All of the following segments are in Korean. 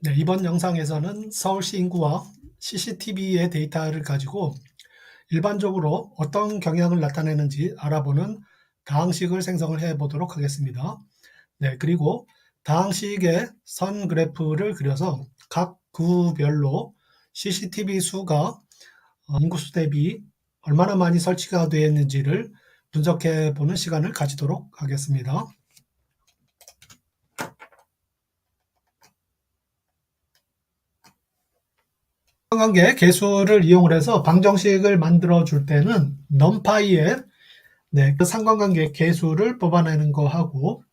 네, 이번 영상에서는 서울시 인구와 CCTV의 데이터를 가지고 일반적으로 어떤 경향을 나타내는지 알아보는 다항식을 생성을 해 보도록 하겠습니다. 네, 그리고 다항식의 선 그래프를 그려서 각 구별로 CCTV 수가 인구수 대비 얼마나 많이 설치가 되어 있는지를 분석해 보는 시간을 가지도록 하겠습니다. 관계 계수를 이용을 해서 방정식을 만들어 줄 때는 numpy에 그 상관관계 계수를 뽑아내는 거하고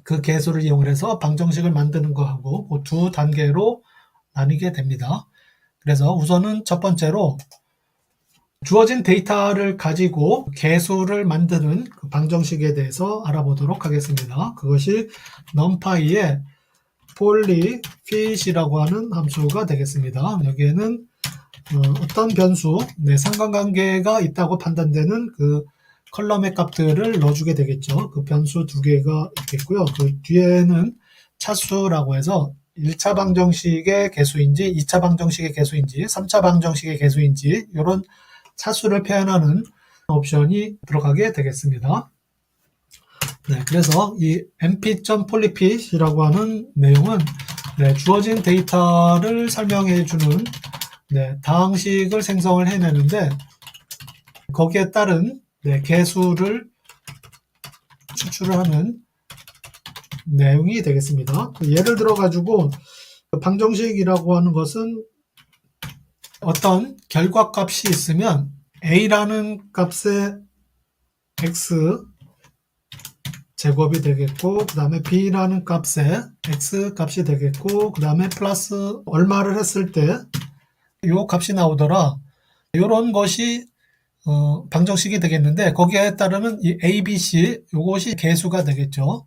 그 계수를 이용을 해서 방정식을 만드는 거하고 그 두 단계로 나뉘게 됩니다. 그래서 우선은 첫 번째로 주어진 데이터를 가지고 계수를 만드는 그 방정식에 대해서 알아보도록 하겠습니다. 그것이 numpy의 polyfit이라고 하는 함수가 되겠습니다. 여기에는 어떤 변수, 상관관계가 있다고 판단되는 그 컬럼의 값들을 넣어주게 되겠죠. 그 변수 두 개가 있겠고요. 그 뒤에는 차수라고 해서 1차 방정식의 개수인지 2차 방정식의 개수인지 3차 방정식의 개수인지 이런 차수를 표현하는 옵션이 들어가게 되겠습니다. 그래서 이 np.polyfit이라고 하는 내용은 주어진 데이터를 설명해 주는 다항식을 생성을 해내는데 거기에 따른 개수를 추출을 하는 내용이 되겠습니다. 예를 들어 가지고 방정식이라고 하는 것은 어떤 결과값이 있으면 a라는 값에 x 제곱이 되겠고 그 다음에 b라는 값에 x 값이 되겠고 그 다음에 플러스 얼마를 했을 때 이 값이 나오더라. 이런 것이 방정식이 되겠는데 거기에 따르는 이 a, b, c 이것이 개수가 되겠죠.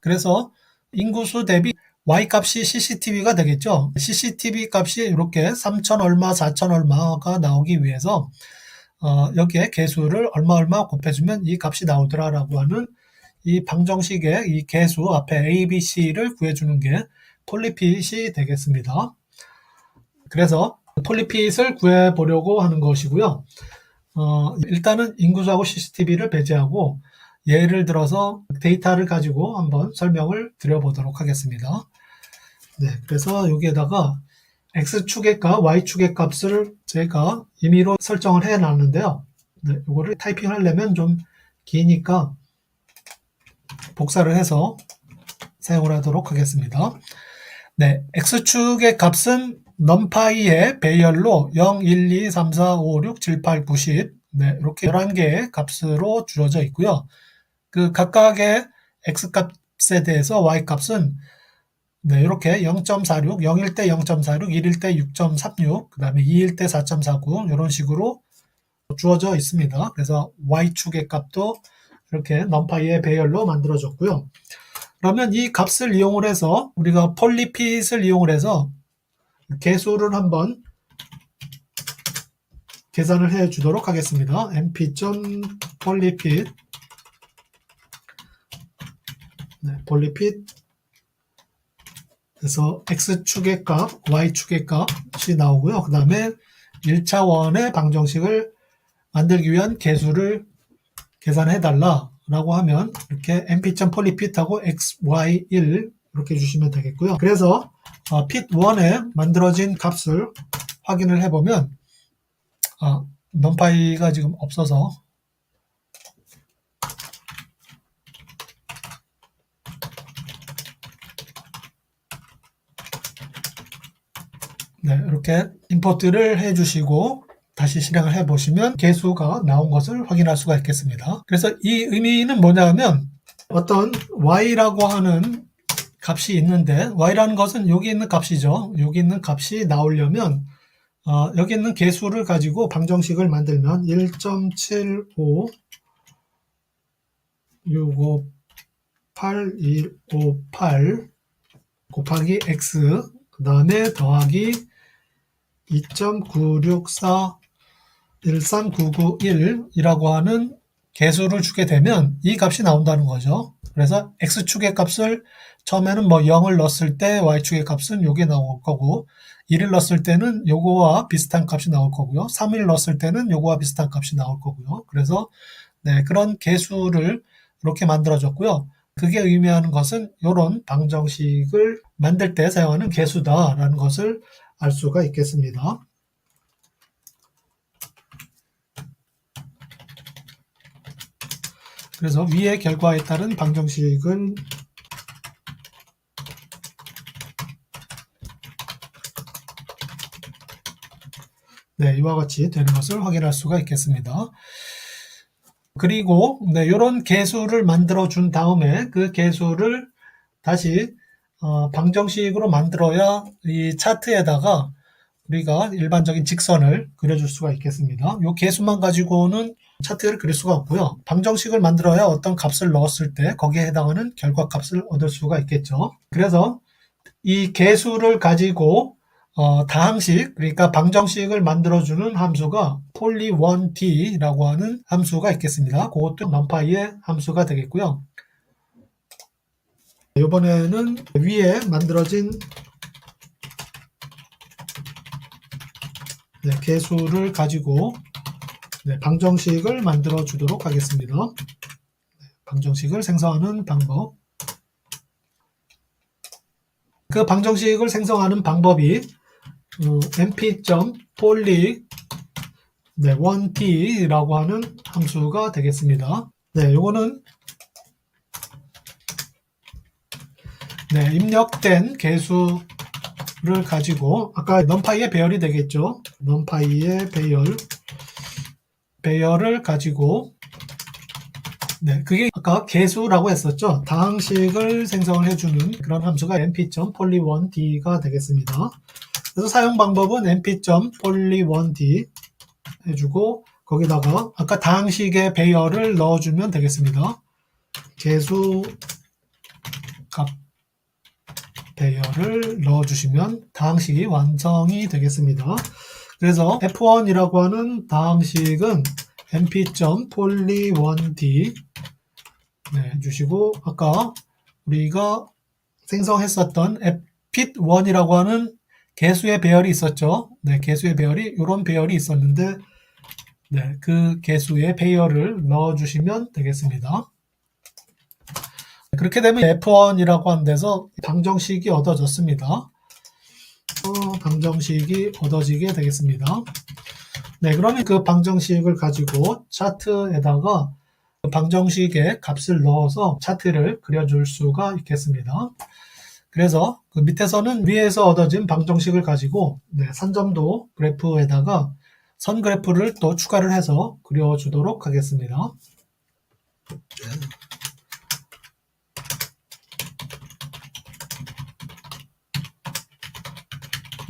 그래서 인구수 대비 y 값이 CCTV가 되겠죠. CCTV 값이 이렇게 3,000 얼마, 4,000 얼마가 나오기 위해서 여기에 개수를 얼마 곱해주면 이 값이 나오더라라고 하는 이 방정식의 이 개수 앞에 a, b, c를 구해주는 게 폴리핏이 되겠습니다. 그래서 폴리핏을 구해보려고 하는 것이고요. 일단은 인구수하고 CCTV를 배제하고 예를 들어서 데이터를 가지고 한번 설명을 드려보도록 하겠습니다. 그래서 여기에다가 X축의 값, Y축의 값을 제가 임의로 설정을 해 놨는데요. 이거를 타이핑 하려면 좀 기니까 복사를 해서 사용을 하도록 하겠습니다. X축의 값은 numpy의 배열로 0, 1, 2, 3, 4, 5, 6, 7, 8, 9, 10 이렇게 11개의 값으로 주어져 있고요. 그 각각의 X값에 대해서 Y값은 이렇게 0.46, 0일 때 0.46, 1일 때 6.36, 그 다음에 2일 때 4.49 이런 식으로 주어져 있습니다. 그래서 Y축의 값도 이렇게 numpy의 배열로 만들어졌고요. 그러면 이 값을 이용을 해서 우리가 폴리핏을 이용을 해서 개수를 한번 계산을 해 주도록 하겠습니다. np.polyfit polyfit 그래서 x축의 값, y축의 값이 나오고요. 그 다음에 1차원의 방정식을 만들기 위한 개수를 계산해 달라라고 하면 이렇게 np.polyfit하고 xy1 이렇게 주시면 되겠고요. 그래서 fit1에 만들어진 값을 확인을 해보면 numpy가 지금 없어서 이렇게 임포트를 해주시고 다시 실행을 해보시면 개수가 나온 것을 확인할 수가 있겠습니다. 그래서 이 의미는 뭐냐면 어떤 y라고 하는 값이 있는데 y라는 것은 여기 있는 값이죠. 여기 있는 값이 나오려면 여기 있는 개수를 가지고 방정식을 만들면 1.75 658 158 곱하기 x 그 다음에 더하기 2.964 13991이라고 하는 개수를 주게 되면 이 값이 나온다는 거죠. 그래서 x축의 값을 처음에는 뭐 0을 넣었을 때 y축의 값은 요게 나올 거고 1을 넣었을 때는 요거와 비슷한 값이 나올 거고요. 3을 넣었을 때는 요거와 비슷한 값이 나올 거고요. 그래서 네, 그런 계수를 이렇게 만들어줬고요. 그게 의미하는 것은 이런 방정식을 만들 때 사용하는 계수다라는 것을 알 수가 있겠습니다. 그래서 위의 결과에 따른 방정식은 네, 이와 같이 되는 것을 확인할 수가 있겠습니다. 그리고 네, 이런 계수를 만들어 준 다음에 그 계수를 다시 방정식으로 만들어야 이 차트에다가 우리가 일반적인 직선을 그려줄 수가 있겠습니다. 이 계수만 가지고는 차트를 그릴 수가 없고요. 방정식을 만들어야 어떤 값을 넣었을 때 거기에 해당하는 결과값을 얻을 수가 있겠죠. 그래서 이 계수를 가지고 다항식, 그러니까 방정식을 만들어주는 함수가 poly1t라고 하는 함수가 있겠습니다. 그것도 numpy의 함수가 되겠고요. 이번에는 위에 만들어진 네, 계수를 가지고 네, 방정식을 만들어 주도록 하겠습니다. 네, 방정식을 생성하는 방법. 그 방정식을 생성하는 방법이 np.poly 1t라고 하는 함수가 되겠습니다. 네, 요거는 네, 입력된 계수를 가지고 아까 numpy의 배열이 되겠죠. numpy의 배열을 가지고 네, 그게 아까 계수라고 했었죠. 다항식을 생성을 해주는 그런 함수가 np.poly1t가 되겠습니다. 그래서 사용 방법은 np.poly1t 해주고 거기다가 아까 다항식의 배열을 넣어주면 되겠습니다. 계수 값 배열을 넣어주시면 다항식이 완성이 되겠습니다. 그래서 f1이라고 하는 다항식은 np.poly1t 네, 해주시고 아까 우리가 생성했었던 fit1이라고 하는 계수의 배열이 있었죠. 네, 계수의 배열이 이런 배열이 있었는데 네, 그 계수의 배열을 넣어주시면 되겠습니다. 그렇게 되면 f1이라고 하는 데서 방정식이 얻어졌습니다. 방정식이 얻어지게 되겠습니다. 네, 그러면 그 방정식을 가지고 차트에다가 그 방정식의 값을 넣어서 차트를 그려줄 수가 있겠습니다. 그래서 그 밑에서는 위에서 얻어진 방정식을 가지고 네, 산점도 그래프에다가 선 그래프를 또 추가를 해서 그려주도록 하겠습니다.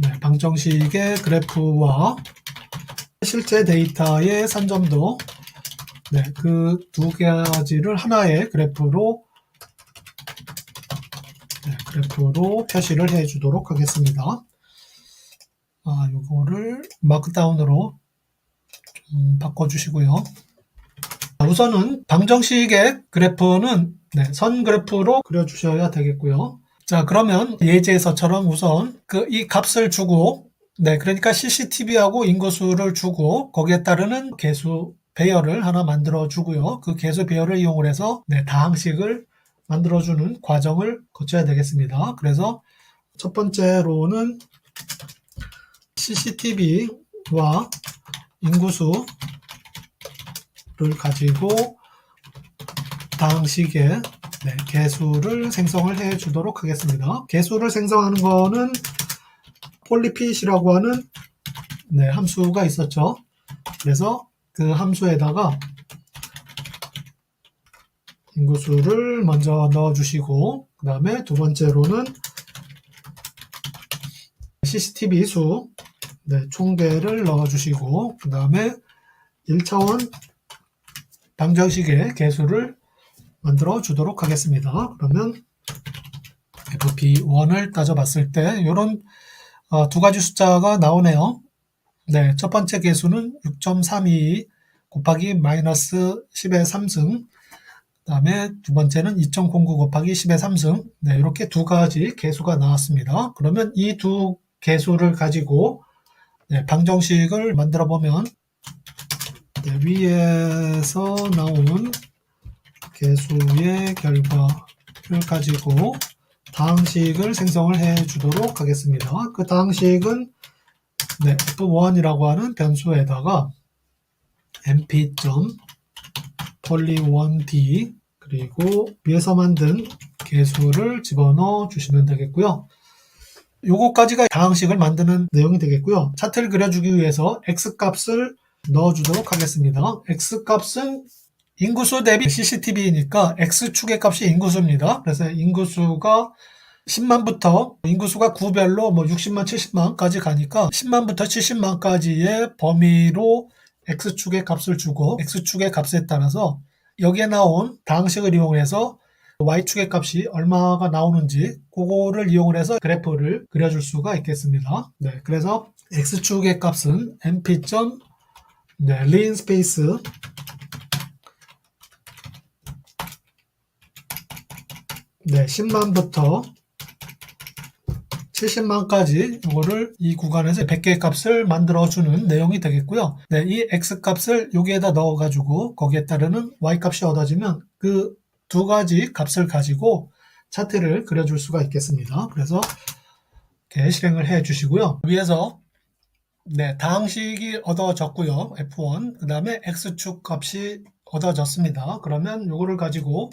네, 방정식의 그래프와 실제 데이터의 산점도 네, 그 두 가지를 하나의 그래프로 표시를 해 주도록 하겠습니다. 요거를 마크다운으로 좀 바꿔주시고요. 우선은 방정식의 그래프는 네, 선 그래프로 그려주셔야 되겠고요. 자, 그러면 예제에서처럼 우선 이 값을 주고 네, 그러니까 CCTV하고 인구수를 주고 거기에 따르는 계수 배열을 하나 만들어 주고요. 그 계수 배열을 이용해서 네, 다항식을 만들어주는 과정을 거쳐야 되겠습니다. 그래서 첫 번째로는 CCTV와 인구수를 가지고 다항식의 네, 계수를 생성을 해 주도록 하겠습니다. 계수를 생성하는 거는 polyfit이라고 하는 네, 함수가 있었죠. 그래서 그 함수에다가 인구수를 먼저 넣어주시고 그 다음에 두 번째로는 CCTV 수 네, 총계를 넣어주시고 그 다음에 1차원 방정식의 계수를 만들어 주도록 하겠습니다. 그러면 fp1을 따져봤을 때 이런 두 가지 숫자가 나오네요. 네, 첫 번째 계수는 6.32 곱하기 마이너스 10의 3승 그 다음에 두 번째는 2.09 곱하기 10의 3승. 네, 이렇게 두 가지 개수가 나왔습니다. 그러면 이 두 개수를 가지고 네, 방정식을 만들어 보면 네, 위에서 나온 개수의 결과를 가지고 다항식을 생성을 해 주도록 하겠습니다. 그 다항식은 네, f1이라고 하는 변수에다가 np.poly1d 그리고 위에서 만든 개수를 집어넣어 주시면 되겠고요. 요거까지가 다항식을 만드는 내용이 되겠고요. 차트를 그려주기 위해서 x값을 넣어주도록 하겠습니다. x값은 인구수 대비 CCTV니까 x축의 값이 인구수입니다. 그래서 인구수가 10만부터 인구수가 구별로 뭐 60만, 70만까지 가니까 10만부터 70만까지의 범위로 x축의 값을 주고 x축의 값에 따라서 여기에 나온 다항식을 이용해서 y축의 값이 얼마가 나오는지 그거를 이용해서 그래프를 그려줄 수가 있겠습니다. 네, 그래서 x축의 값은 np. 네, linspace 네, 10만부터 70만까지 이거를 이 구간에서 100개의 값을 만들어주는 내용이 되겠고요. 네, 이 x값을 여기에다 넣어가지고 거기에 따르는 y값이 얻어지면 그 두 가지 값을 가지고 차트를 그려줄 수가 있겠습니다. 그래서 이렇게 실행을 해 주시고요. 위에서 네, 다항식이 얻어졌고요. F1. 그 다음에 X축 값이 얻어졌습니다. 그러면 이거를 가지고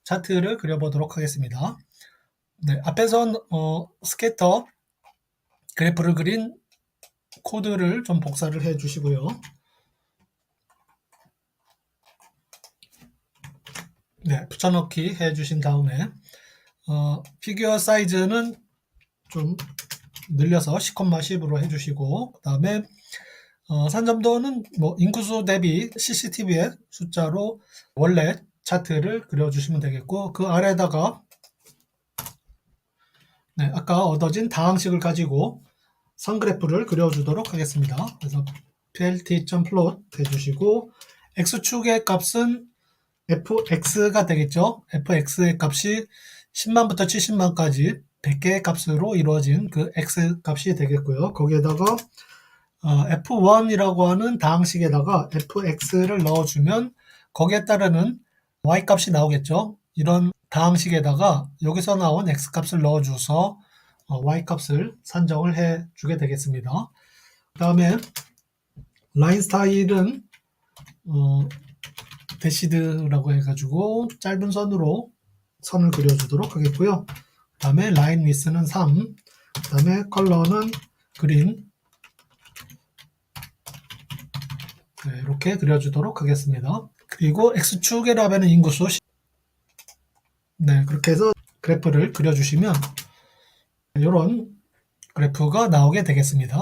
차트를 그려보도록 하겠습니다. 네, 앞에선 스캐터 그래프를 그린 코드를 좀 복사를 해 주시고요. 네, 붙여넣기 해 주신 다음에 피규어 사이즈는 좀 늘려서 10,10으로 해주시고 그 다음에 산점도는 뭐 인구수 대비 CCTV의 숫자로 원래 차트를 그려주시면 되겠고 그 아래에다가 네, 아까 얻어진 다항식을 가지고 선그래프를 그려주도록 하겠습니다. 그래서 plt.plot 해주시고 x축의 값은 fx가 되겠죠. fx의 값이 10만부터 70만까지 100개의 값으로 이루어진 그 x 값이 되겠고요. 거기에다가 f1이라고 하는 다항식에다가 fx를 넣어주면 거기에 따르는 y 값이 나오겠죠. 이런 다항식에다가 여기서 나온 x 값을 넣어줘서 y 값을 산정을 해 주게 되겠습니다. 그 다음에 라인 스타일은 대시드라고 해가지고 짧은 선으로 선을 그려주도록 하겠고요. 그 다음에 라인 위스는 3, 그 다음에 컬러는 그린 네, 이렇게 그려주도록 하겠습니다. 그리고 X축의 라벨은 인구수 네, 그렇게 해서 그래프를 그려주시면 이런 그래프가 나오게 되겠습니다.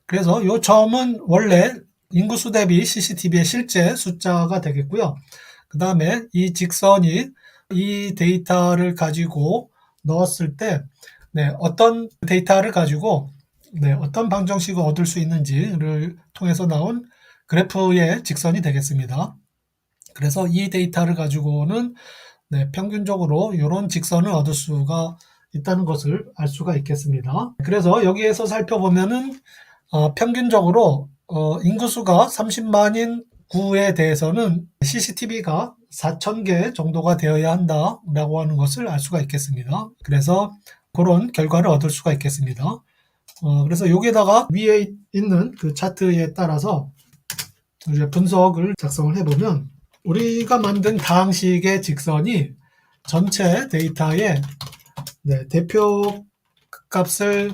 그래서 이 점은 원래 인구수 대비 CCTV의 실제 숫자가 되겠고요. 그 다음에 이 직선이 이 데이터를 가지고 넣었을 때 네, 어떤 데이터를 가지고 네, 어떤 방정식을 얻을 수 있는지를 통해서 나온 그래프의 직선이 되겠습니다. 그래서 이 데이터를 가지고는 네, 평균적으로 이런 직선을 얻을 수가 있다는 것을 알 수가 있겠습니다. 그래서 여기에서 살펴보면은 평균적으로 인구수가 30만인 구에 대해서는 CCTV가 4,000개 정도가 되어야 한다라고 하는 것을 알 수가 있겠습니다. 그래서 그런 결과를 얻을 수가 있겠습니다. 그래서 여기에다가 위에 있는 그 차트에 따라서 이제 분석을 작성을 해보면 우리가 만든 다항식의 직선이 전체 데이터의 네, 대표 값을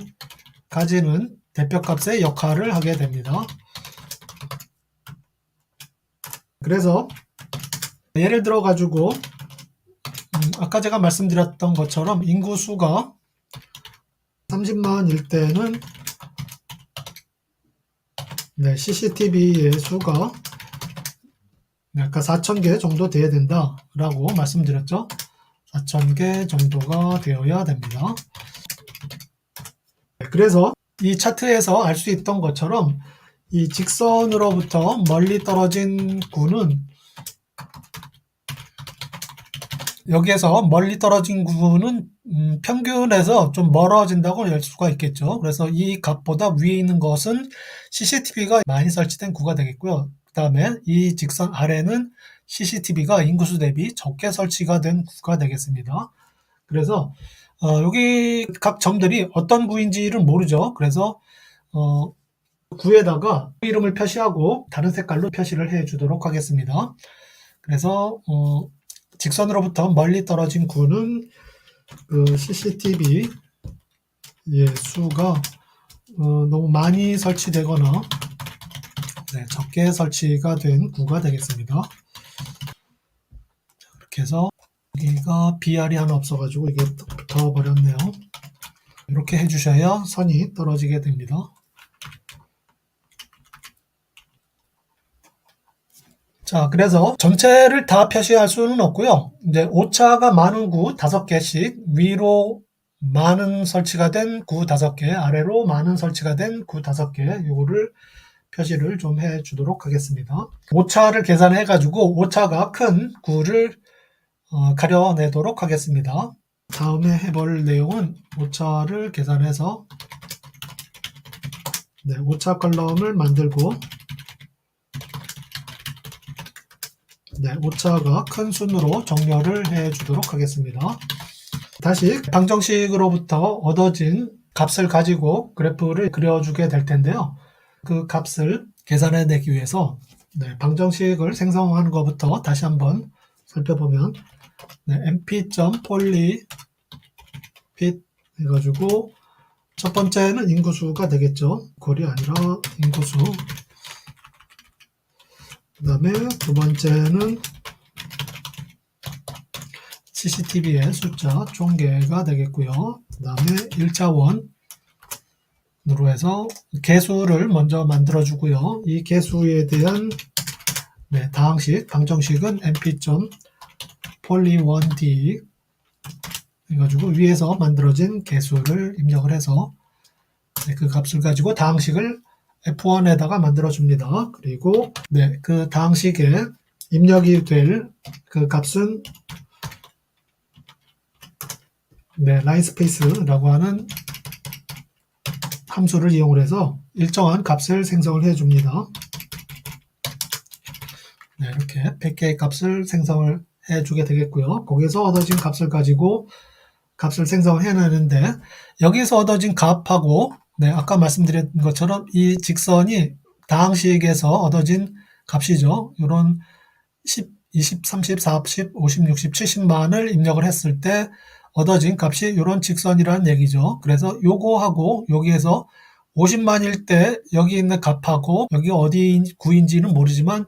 가지는 대표값의 역할을 하게 됩니다. 그래서 예를 들어 가지고 아까 제가 말씀드렸던 것처럼 인구수가 30만일 때는 네, CCTV의 수가 아까 4,000개 정도 돼야 된다라고 말씀드렸죠. 4,000개 정도가 되어야 됩니다. 그래서 이 차트에서 알 수 있던 것처럼 이 직선으로부터 멀리 떨어진 구는 여기에서 멀리 떨어진 구는 평균에서 좀 멀어진다고 열 수가 있겠죠. 그래서 이 값보다 위에 있는 것은 CCTV가 많이 설치된 구가 되겠고요. 그 다음에 이 직선 아래는 CCTV가 인구수 대비 적게 설치가 된 구가 되겠습니다. 그래서 여기 각 점들이 어떤 구인지를 모르죠. 그래서 구에다가 이름을 표시하고 다른 색깔로 표시를 해 주도록 하겠습니다. 그래서 직선으로부터 멀리 떨어진 구는 그 CCTV 의 수가 너무 많이 설치되거나 적게 설치가 된 구가 되겠습니다. 이렇게 해서 여기가 BR이 하나 없어가지고 이게 붙어버렸네요. 이렇게 해주셔야 선이 떨어지게 됩니다. 자, 그래서 전체를 다 표시할 수는 없고요. 이제 오차가 많은 구 5개씩, 위로 많은 설치가 된 구 5개, 아래로 많은 설치가 된 구 5개, 요거를 표시를 좀 해 주도록 하겠습니다. 오차를 계산해 가지고 오차가 큰 구를 가려내도록 하겠습니다. 다음에 해볼 내용은 오차를 계산해서 오차 컬럼을 만들고 오차가 큰 순으로 정렬을 해 주도록 하겠습니다. 다시 방정식으로부터 얻어진 값을 가지고 그래프를 그려주게 될 텐데요. 그 값을 계산해내기 위해서 방정식을 생성하는 것부터 다시 한번 살펴보면 np.polyfit 해가지고 첫 번째는 인구수가 되겠죠. 골이 아니라 인구수. 그 다음에 두 번째는 CCTV의 숫자 총개가 되겠고요. 그 다음에 1차원으로 해서 개수를 먼저 만들어주고요. 이 개수에 대한 다항식, 방정식은 np.poly1d 해가지고 위에서 만들어진 개수를 입력을 해서 그 값을 가지고 다항식을 F1에다가 만들어줍니다. 그리고 그 다항식에 입력이 될 그 값은 라인스페이스라고 하는 함수를 이용해서 일정한 값을 생성을 해줍니다. 이렇게 100개의 값을 생성을 해주게 되겠고요. 거기서 얻어진 값을 가지고 값을 생성을 해내는데 여기서 얻어진 값하고 아까 말씀드린 것처럼 이 직선이 다항식에서 얻어진 값이죠. 이런 10, 20, 30, 40, 50, 60, 70만을 입력을 했을 때 얻어진 값이 이런 직선이라는 얘기죠. 그래서 요거하고 여기에서 50만일 때 여기 있는 값하고 여기 어디 구인지는 모르지만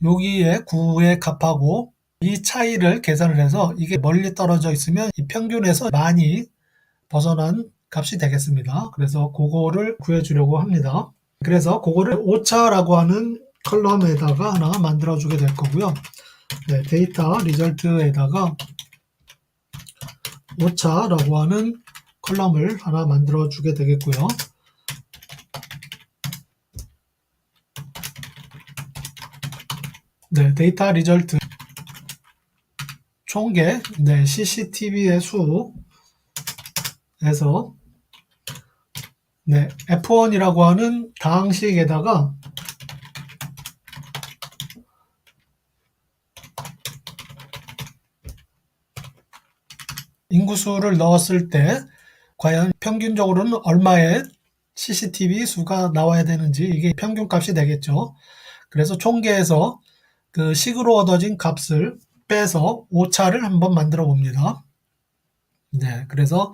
여기에 구의 값하고 이 차이를 계산을 해서 이게 멀리 떨어져 있으면 이 평균에서 많이 벗어난 값이 되겠습니다. 그래서 그거를 구해주려고 합니다. 그래서 그거를 오차라고 하는 컬럼에다가 하나 만들어 주게 될 거고요. 데이터 리절트에다가 오차라고 하는 컬럼을 하나 만들어 주게 되겠고요. 데이터 리절트 총계 CCTV의 수에서 F1이라고 하는 다항식에다가 인구수를 넣었을 때 과연 평균적으로는 얼마의 CCTV 수가 나와야 되는지 이게 평균값이 되겠죠. 그래서 총계에서 그 식으로 얻어진 값을 빼서 오차를 한번 만들어 봅니다. 그래서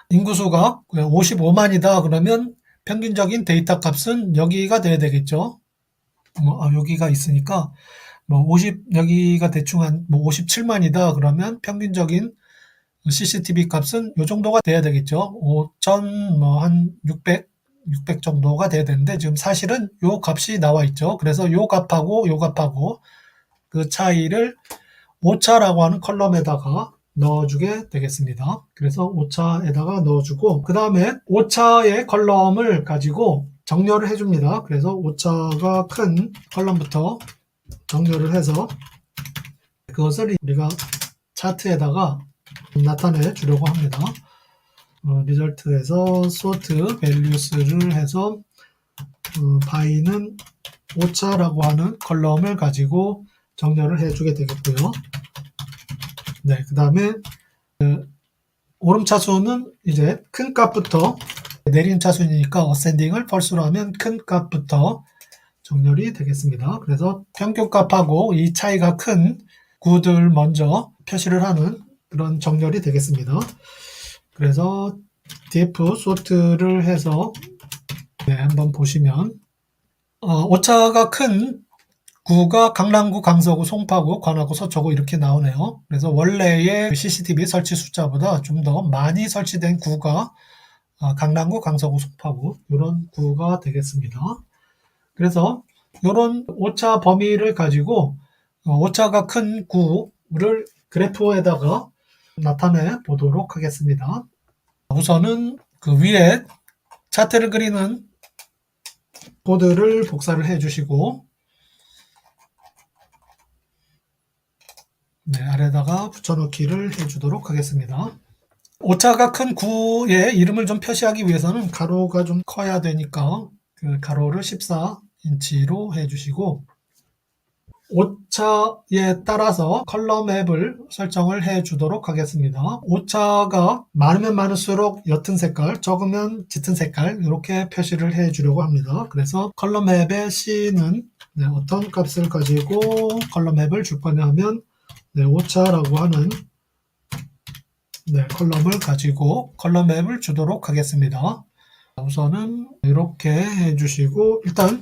인구수가 55만이다 그러면 평균적인 데이터 값은 여기가 돼야 되겠죠. 여기가 있으니까 여기가 대충 한 57만이다 그러면 평균적인 CCTV 값은 이 정도가 돼야 되겠죠. 5,000 한 600 정도가 돼야 되는데 지금 사실은 요 값이 나와 있죠. 그래서 요 값하고 요 값하고 그 차이를 오차라고 하는 컬럼에다가 넣어주게 되겠습니다. 그래서 오차에다가 넣어주고 그 다음에 오차의 컬럼을 가지고 정렬을 해줍니다. 그래서 오차가 큰 컬럼부터 정렬을 해서 그것을 우리가 차트에다가 나타내 주려고 합니다. 리절트에서 sort values를 해서 by는 오차라고 하는 컬럼을 가지고 정렬을 해주게 되겠고요. 네, 그 다음에 오름차수는 이제 큰 값부터, 내리는 차수니까 어센딩을 펄스로 하면 큰 값부터 정렬이 되겠습니다. 그래서 평균값하고 이 차이가 큰 구들 먼저 표시를 하는 그런 정렬이 되겠습니다. 그래서 df sort를 해서 한번 보시면 오차가 큰 구가 강남구, 강서구, 송파구, 관악구, 서초구 이렇게 나오네요. 그래서 원래의 CCTV 설치 숫자보다 좀 더 많이 설치된 구가 강남구, 강서구, 송파구 이런 구가 되겠습니다. 그래서 이런 오차 범위를 가지고 오차가 큰 구를 그래프에다가 나타내 보도록 하겠습니다. 우선은 그 위에 차트를 그리는 코드를 복사를 해 주시고 아래다가 붙여넣기를 해주도록 하겠습니다. 오차가 큰 구의 이름을 좀 표시하기 위해서는 가로가 좀 커야 되니까 그 가로를 14인치로 해주시고 오차에 따라서 컬럼 앱을 설정을 해주도록 하겠습니다. 오차가 많으면 많을수록 옅은 색깔, 적으면 짙은 색깔 이렇게 표시를 해주려고 합니다. 그래서 컬럼 앱의 C는 어떤 값을 가지고 컬럼 앱을 줄 거냐면 오차라고 하는 컬럼을 가지고 컬럼 앱을 주도록 하겠습니다. 우선은 이렇게 해주시고 일단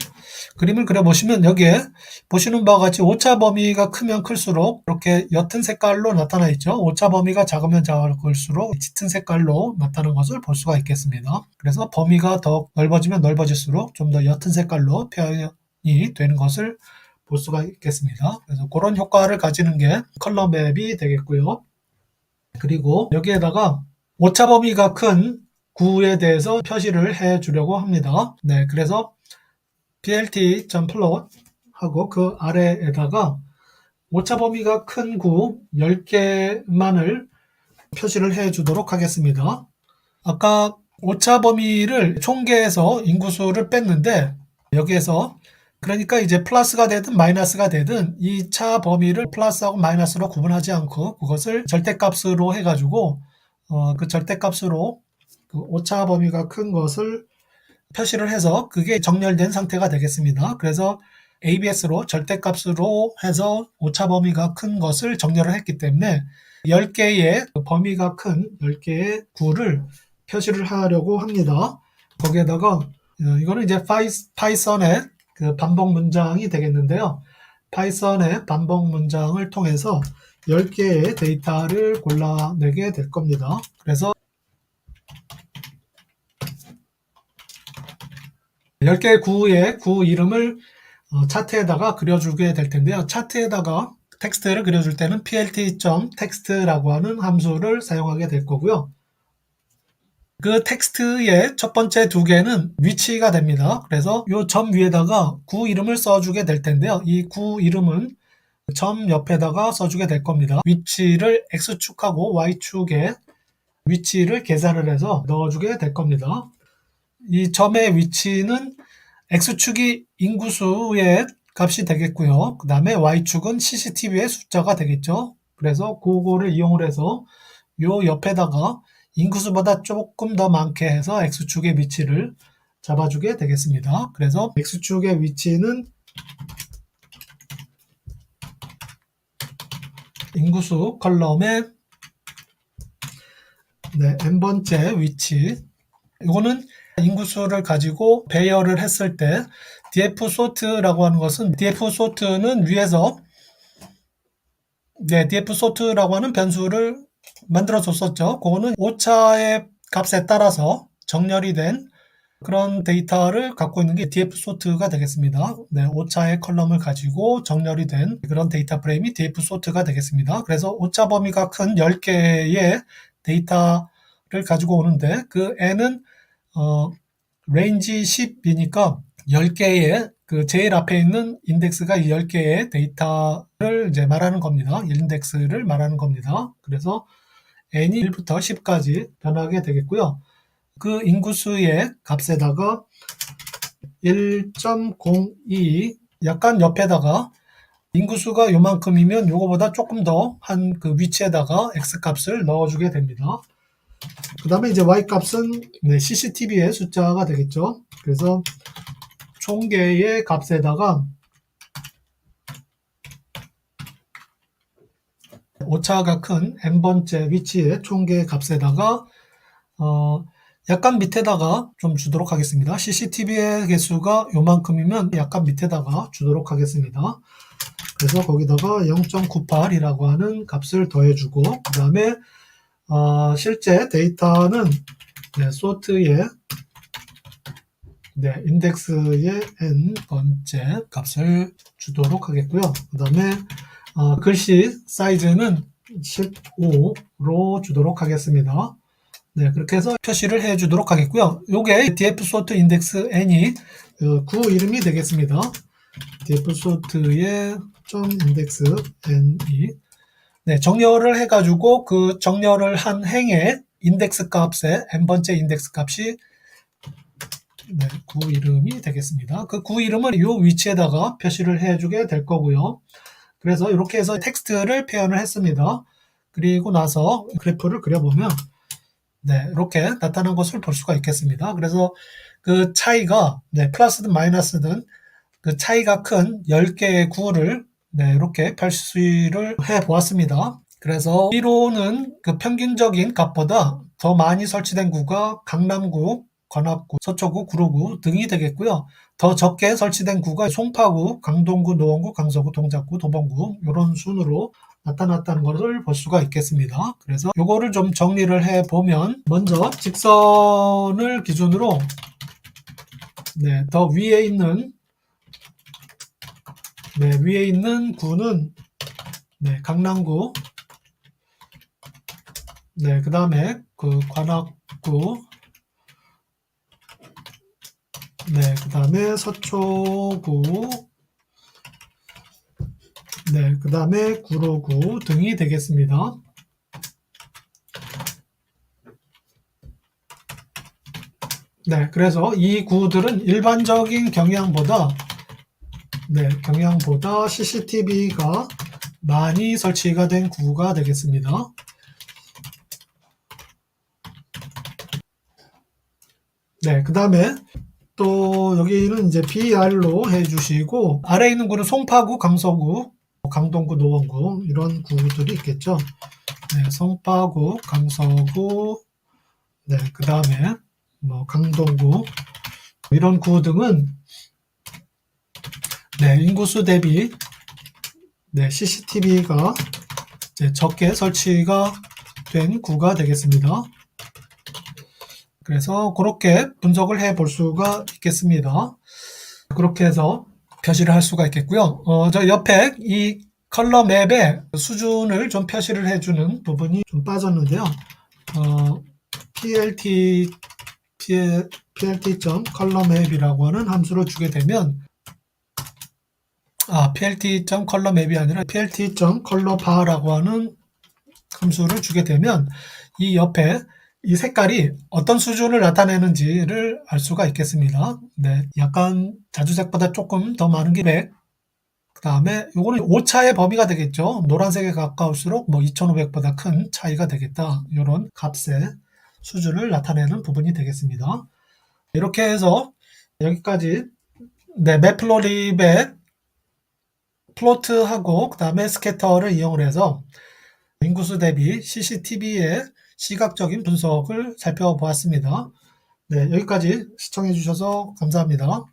그림을 그려보시면 여기에 보시는 바와 같이 오차 범위가 크면 클수록 이렇게 옅은 색깔로 나타나 있죠. 오차 범위가 작으면 작을수록 짙은 색깔로 나타나는 것을 볼 수가 있겠습니다. 그래서 범위가 더 넓어지면 넓어질수록 좀 더 옅은 색깔로 표현이 되는 것을 볼 수가 있겠습니다. 그래서 그런 효과를 가지는 게 컬럼 맵이 되겠고요. 그리고 여기에다가 오차 범위가 큰 구에 대해서 표시를 해 주려고 합니다. 그래서 plt.plot 하고 그 아래에다가 오차 범위가 큰 구 10개만을 표시를 해 주도록 하겠습니다. 아까 오차 범위를 총계에서 인구수를 뺐는데 여기에서 그러니까 이제 플러스가 되든 마이너스가 되든 이 차 범위를 플러스하고 마이너스로 구분하지 않고 그것을 절대값으로 해가지고 그 절대값으로 그 오차 범위가 큰 것을 표시를 해서 그게 정렬된 상태가 되겠습니다. 그래서 ABS로 절대값으로 해서 오차 범위가 큰 것을 정렬을 했기 때문에 10개의 범위가 큰 10개의 구를 표시를 하려고 합니다. 거기에다가 이거는 이제 파이썬의 그 반복 문장이 되겠는데요. 파이썬의 반복 문장을 통해서 10개의 데이터를 골라내게 될 겁니다. 그래서 10개의 구의 구 이름을 차트에다가 그려주게 될 텐데요. 차트에다가 텍스트를 그려줄 때는 plt.text라고 하는 함수를 사용하게 될 거고요. 그 텍스트의 첫 번째 두 개는 위치가 됩니다. 그래서 이 점 위에다가 구 이름을 써주게 될 텐데요. 이 구 이름은 점 옆에다가 써주게 될 겁니다. 위치를 X축하고 Y축에 위치를 계산을 해서 넣어주게 될 겁니다. 이 점의 위치는 X축이 인구수의 값이 되겠고요. 그 다음에 Y축은 CCTV의 숫자가 되겠죠. 그래서 그거를 이용을 해서 요 옆에다가 인구수보다 조금 더 많게 해서 X축의 위치를 잡아주게 되겠습니다. 그래서 X축의 위치는 인구수 컬럼의 n번째 위치, 이거는 인구수를 가지고 배열을 했을 때 df sort라고 하는 것은 df sort는 위에서 df sort라고 하는 변수를 만들어 줬었죠. 그거는 오차의 값에 따라서 정렬이 된 그런 데이터를 갖고 있는 게 df sort가 되겠습니다. 오차의 컬럼을 가지고 정렬이 된 그런 데이터 프레임이 df sort가 되겠습니다. 그래서 오차 범위가 큰 10개의 데이터를 가지고 오는데 그 n은 range 10이니까 10개의 그 제일 앞에 있는 인덱스가 이 10개의 데이터를 이제 말하는 겁니다. 인덱스를 말하는 겁니다. 그래서 n이 1부터 10까지 변하게 되겠고요. 그 인구수의 값에다가 1.02 약간 옆에다가 인구수가 요만큼이면 요거보다 조금 더 한 그 위치에다가 x 값을 넣어주게 됩니다. 그 다음에 이제 y 값은 CCTV의 숫자가 되겠죠. 그래서 총 개의 값에다가 오차가 큰 n번째 위치의 총 개의 값에다가 약간 밑에다가 좀 주도록 하겠습니다. CCTV의 개수가 요만큼이면 약간 밑에다가 주도록 하겠습니다. 그래서 거기다가 0.98이라고 하는 값을 더해주고 그 다음에 실제 데이터는 sort의 인덱스의 n번째 값을 주도록 하겠고요. 그 다음에 글씨 사이즈는 15로 주도록 하겠습니다. 그렇게 해서 표시를 해 주도록 하겠고요. 요게 df sort index n이 구 이름이 되겠습니다. df sort의 .index n이 정렬을 해가지고 그 정렬을 한 행의 인덱스 값에 n번째 인덱스 값이 구 이름이 되겠습니다. 그 구 이름은 이 위치에다가 표시를 해주게 될 거고요. 그래서 이렇게 해서 텍스트를 표현을 했습니다. 그리고 나서 그래프를 그려보면 이렇게 나타난 것을 볼 수가 있겠습니다. 그래서 그 차이가 플러스든 마이너스든 그 차이가 큰 10개의 구를 이렇게 표시를 해 보았습니다. 그래서 위로는 그 평균적인 값보다 더 많이 설치된 구가 강남구, 관악구, 서초구, 구로구 등이 되겠고요. 더 적게 설치된 구가 송파구, 강동구, 노원구, 강서구, 동작구, 도봉구 이런 순으로 나타났다는 것을 볼 수가 있겠습니다. 그래서 요거를 좀 정리를 해 보면 먼저 직선을 기준으로 더 위에 있는 구는 강남구, 그 다음에 그 관악구, 그 다음에 서초구, 그 다음에 구로구 등이 되겠습니다. 그래서 이 구들은 일반적인 경향보다 CCTV가 많이 설치가 된 구가 되겠습니다. 그 다음에 또 여기는 이제 BR로 해주시고 아래에 있는 구는 송파구, 강서구, 강동구, 노원구 이런 구들이 있겠죠. 송파구, 강서구, 그 다음에 강동구 이런 구 등은 인구수 대비 CCTV가 적게 설치가 된 구가 되겠습니다. 그래서 그렇게 분석을 해 볼 수가 있겠습니다. 그렇게 해서 표시를 할 수가 있겠고요. 저 옆에 이 컬러 맵의 수준을 좀 표시를 해주는 부분이 좀 빠졌는데요. plt.colormap이라고 하는 함수를 주게 되면 plt.colormap이 아니라 plt.colorbar라고 하는 함수를 주게 되면 이 옆에 이 색깔이 어떤 수준을 나타내는지를 알 수가 있겠습니다. 약간 자주색보다 조금 더 많은 게 100. 그 다음에 요거는 오차의 범위가 되겠죠. 노란색에 가까울수록 2500보다 큰 차이가 되겠다. 이런 값의 수준을 나타내는 부분이 되겠습니다. 이렇게 해서 여기까지 매플로립의 플로트하고 그 다음에 스캐터를 이용을 해서 인구수 대비 CCTV의 시각적인 분석을 살펴보았습니다. 여기까지 시청해 주셔서 감사합니다.